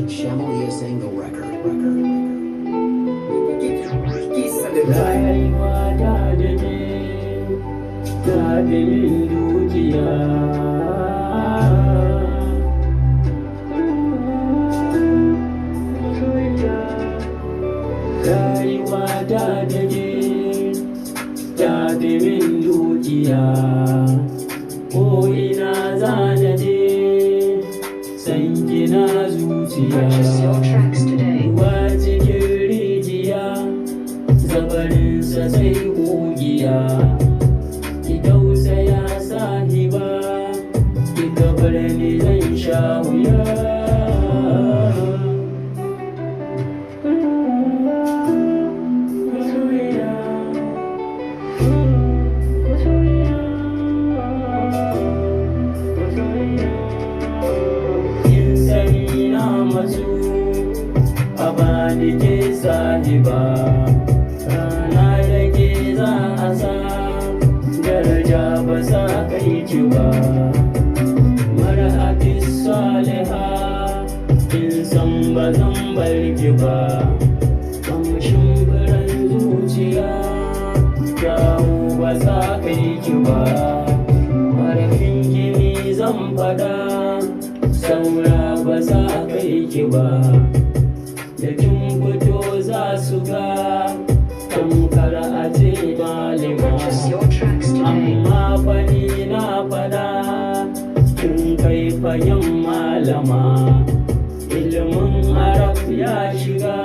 Shamaliya single record. Rayuwa ta dade, ta min dukiya. Rayuwa ta dade, ta min dukiya. Ko ina za na je, san gina zuciya. Ruwa cikin rijiya, zabarinsa sai ƙugiya. Ki tausaya sahiba, ki gabar ni zan sha wuya. Kin sani na masu a bani ke sahiba. Rana da ke za a sa daraja ba sa kai ki ba. Mar'atin saliha kin san ba zan bar ki ba. Kamshin furen zuciya kyawu ba sa kai ki ba. Harafin gini zan fada saura ba sa kai ki ba. Da kin fito za su ga tamkar a ce malima. Amma fani na fada kin kai fayin malama. Ilimin Arab ya shiga